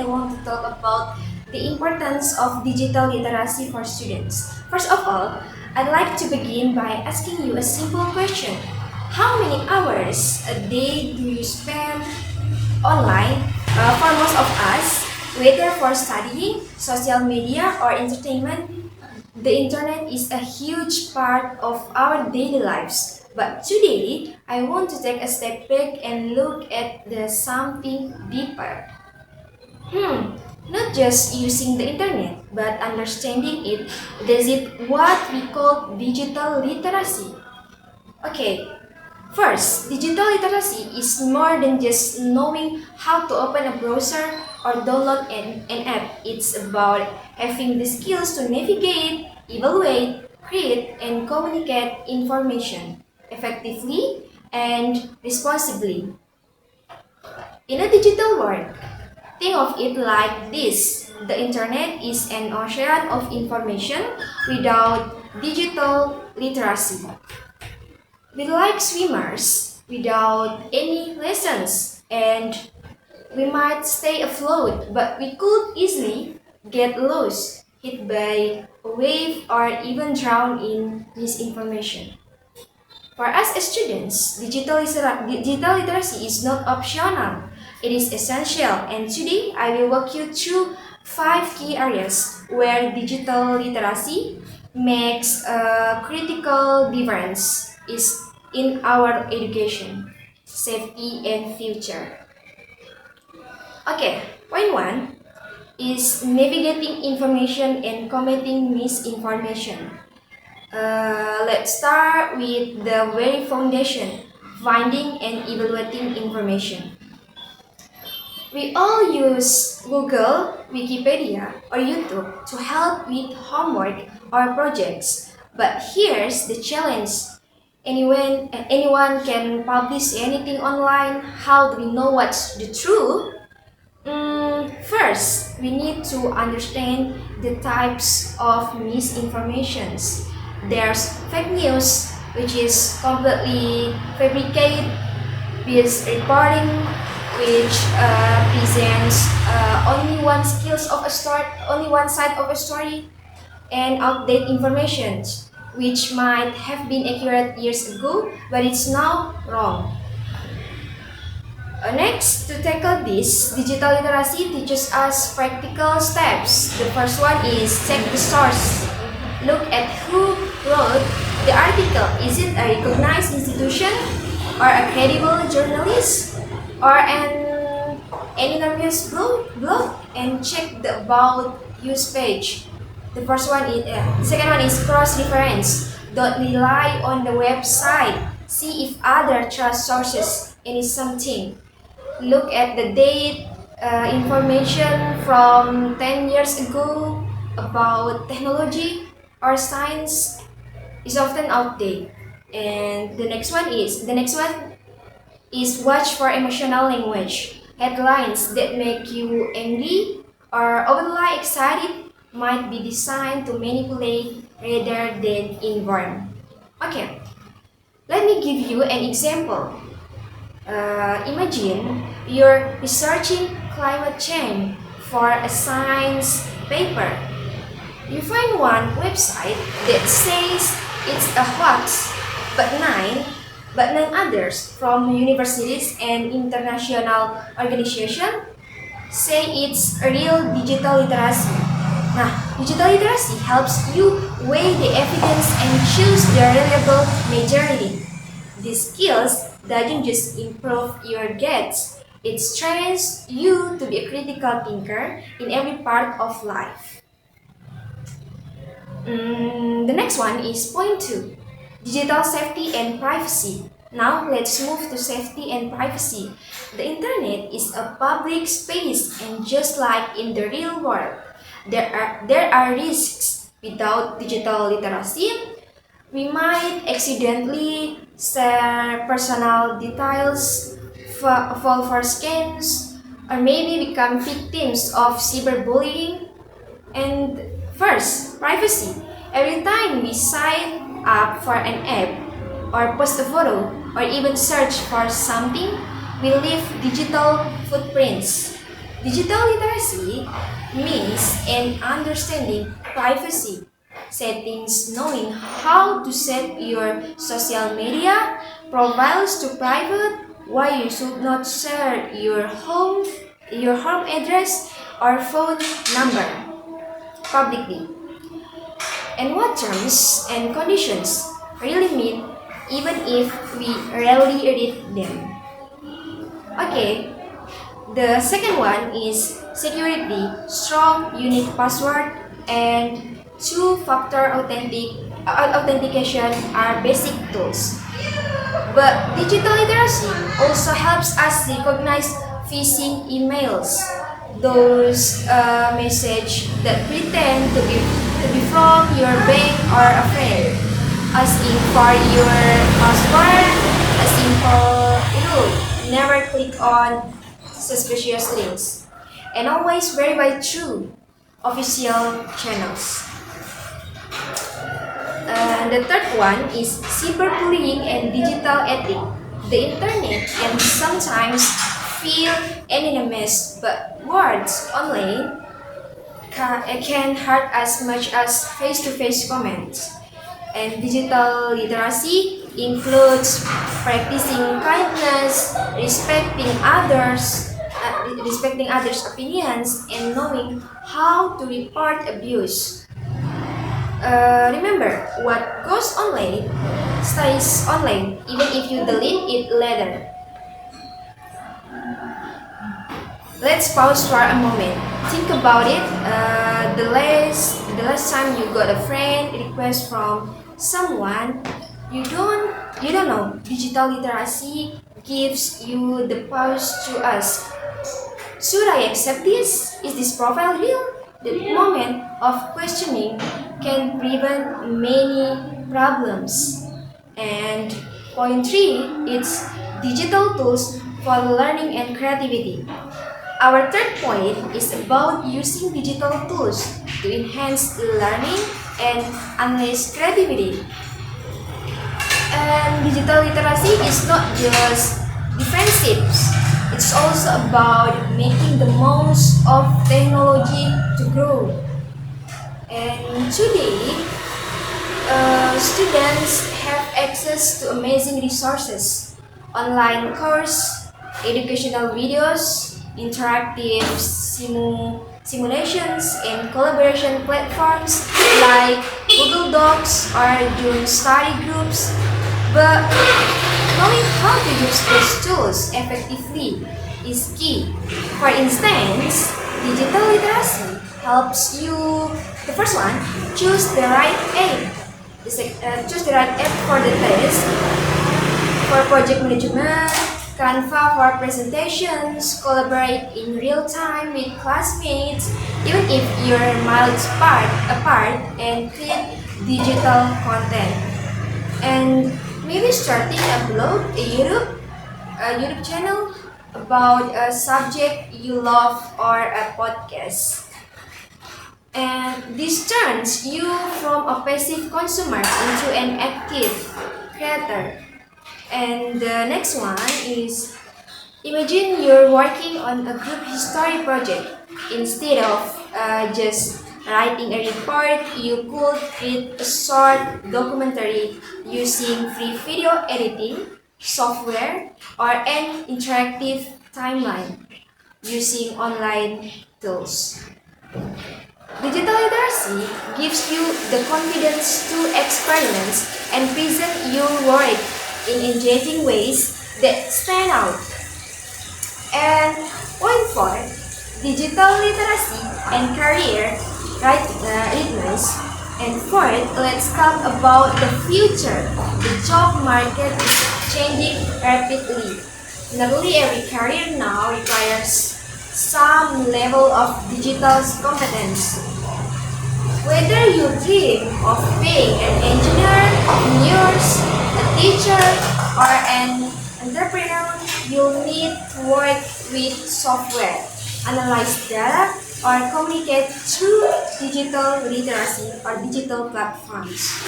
want to talk about the importance of digital literacy for students. First of all, I'd like to begin by asking you a simple question. How many hours a day do you spend online? For most of us, whether for studying, social media, or entertainment, the internet is a huge part of our daily lives. But today, I want to take a step back and look at the something deeper. Not just using the internet, but understanding it. Does it what we call digital literacy? Okay, first, digital literacy is more than just knowing how to open a browser or download an app. It's about having the skills to navigate, evaluate, create, and communicate information effectively and responsibly. In a digital world, think of it like this. The internet is an ocean of information without digital literacy. We like swimmers without any lessons, and we might stay afloat, but we could easily get lost, hit by a wave, or even drown in misinformation. For us as students, digital literacy is not optional. It is essential, and today I will walk you through five key areas where digital literacy makes a critical difference is in our education, safety, and future. Okay, point one is navigating information and combating misinformation. Let's start with the very foundation, finding and evaluating information. We all use Google, Wikipedia, or YouTube to help with homework or projects. But here's the challenge. Anyone can publish anything online. How do we know what's the truth? First, we need to understand the types of misinformations. There's fake news, which is completely fabricated, with reporting, which presents only one side of a story, and outdated information, which might have been accurate years ago, but it's now wrong. Next, to tackle this, digital literacy teaches us practical steps. The first one is check the source. Look at who wrote the article. Is it a recognized institution, or a credible journalist, or an anonymous blog? And check the about use page. The second one is cross-reference. Don't rely on the website. See if other trust sources any something. Look at the date, information from 10 years ago about technology or science is often outdated. And the next one is watch for emotional language. Headlines that make you angry or overly excited might be designed to manipulate rather than inform. Okay, let me give you an example. Imagine you're researching climate change for a science paper. You find one website that says it's a hoax, but nine others from universities and international organizations say it's a real digital literacy. Nah, digital literacy helps you weigh the evidence and choose the reliable majority. These skills doesn't just improve your grades, it trains you to be a critical thinker in every part of life. The next one is point two, digital safety and privacy. Now let's move to safety and privacy. The internet is a public space, and just like in the real world, there are risks. Without digital literacy, we might accidentally share personal details, fall for scams, or maybe become victims of cyberbullying. And first, privacy. Every time we sign up for an app, or post a photo, or even search for something, we leave digital footprints. Digital literacy means an understanding privacy settings, knowing how to set your social media profiles to private, why you should not share your home address or phone number publicly, and what terms and conditions really mean even if we rarely read them. Okay, the second one is security, strong, unique password, and two-factor authentication are basic tools. But digital literacy also helps us recognize phishing emails, those messages that pretend to be from your bank or a friend, asking for your password, a simple rule: never click on suspicious links, and always verify through official channels. The third one is cyberbullying and digital ethics. The internet can sometimes feel anonymous, but words online can hurt as much as face-to-face comments. And digital literacy includes practicing kindness, respecting others' opinions, and knowing how to report abuse. Remember, what goes online stays online, even if you delete it later. Let's pause for a moment. Think about it. The last time you got a friend request from someone you don't know. Digital literacy gives you the pause to ask, should I accept this? Is this profile real? The moment of questioning can prevent many problems. And point three, it's digital tools for learning and creativity. Our third point is about using digital tools to enhance learning and unleash creativity. And digital literacy is not just defensive, it's also about making the most of technology to grow. And today, students have access to amazing resources, online course, educational videos, interactive simulations, and collaboration platforms like Google Docs or Zoom study groups. But knowing how to use these tools effectively is key. For instance, digital literacy helps you, the first one, choose the right app. Choose the right app for the test, for project management, Canva for presentations, collaborate in real time with classmates, even if you're miles apart, and create digital content. And maybe starting a blog, a YouTube channel about a subject you love, or a podcast. And this turns you from a passive consumer into an active creator. And the next one is, imagine you're working on a group history project. Instead of just writing a report, you could create a short documentary using free video editing software or an interactive timeline using online tools. Digital literacy gives you the confidence to experiment and present your work in engaging ways that stand out. And point four, digital literacy and career readiness. And fourth, let's talk about the future. The job market is changing rapidly. Nearly every career now requires some level of digital competence. Whether you dream of being an engineer, nurse, a teacher, or an entrepreneur, you'll need to work with software, analyze data, or communicate through digital literacy or digital platforms.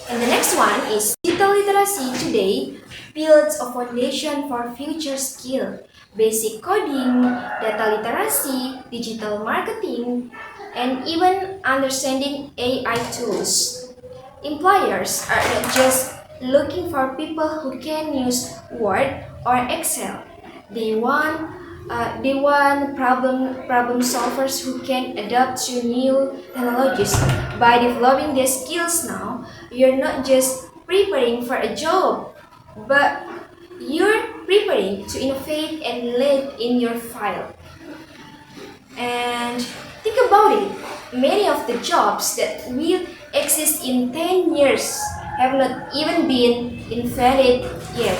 And the next one is, digital literacy today builds a foundation for future skill. basic coding, data literacy, digital marketing, and even understanding AI tools. Employers are not just looking for people who can use Word or Excel. They want problem solvers who can adapt to new technologies. By developing their skills now, you're not just preparing for a job, but you're preparing to innovate and lead in your field. And think about it. Many of the jobs that will exist in 10 years have not even been invented yet.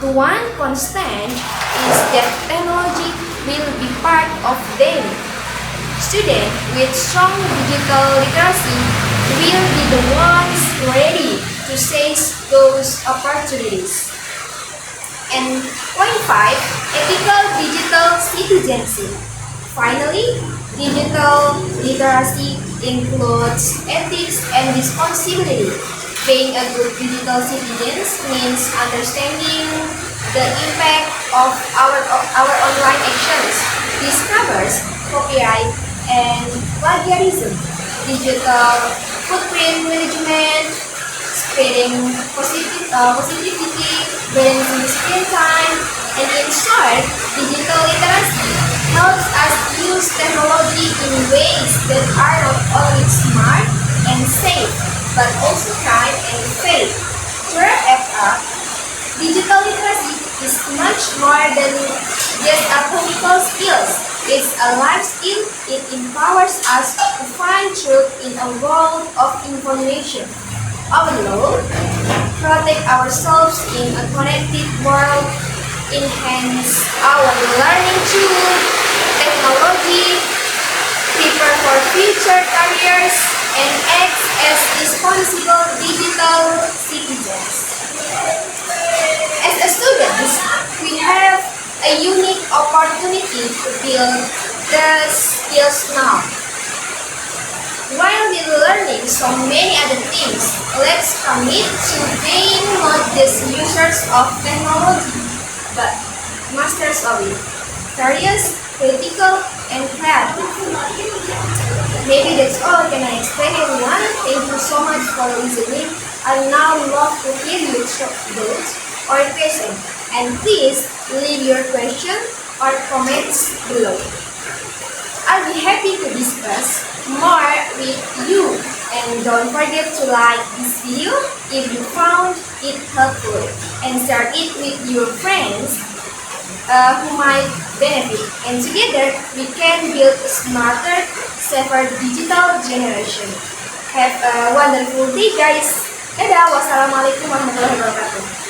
The one constant is that technology will be part of them. Students with strong digital literacy will be the ones ready to seize those opportunities. And point five, ethical digital citizenship. Finally, digital literacy includes ethics and responsibility. Being a good digital citizen means understanding the impact of our online actions. This covers copyright and plagiarism, digital footprint management, spreading positivity, balancing screen time, and in short, digital literacy helps us use technology in ways that are not only smart and safe, but also kind and fair. To wrap it up, digital literacy is much more than just a technical skills. It's a life skill. It empowers us to find truth in a world of information. Overload, protect ourselves in a connected world, enhance our learning tool, technology, prepare for future careers, and act as responsible digital citizens. As a student, we have a unique opportunity to build the skills now. While we're learning so many other things, let's commit to being not just users of technology, but masters of it. Curious, critical, and creative. Maybe that's all can I explain everyone. Thank you so much for listening. I now love to hear your thoughts or questions. And please leave your question or comments below. I'll be happy to discuss more with you. And don't forget to like this video if you found it helpful and share it with your friends who might benefit. And together we can build a smarter, safer digital generation. Have a wonderful day guys. Dadah, wassalamualaikum warahmatullahi wabarakatuh.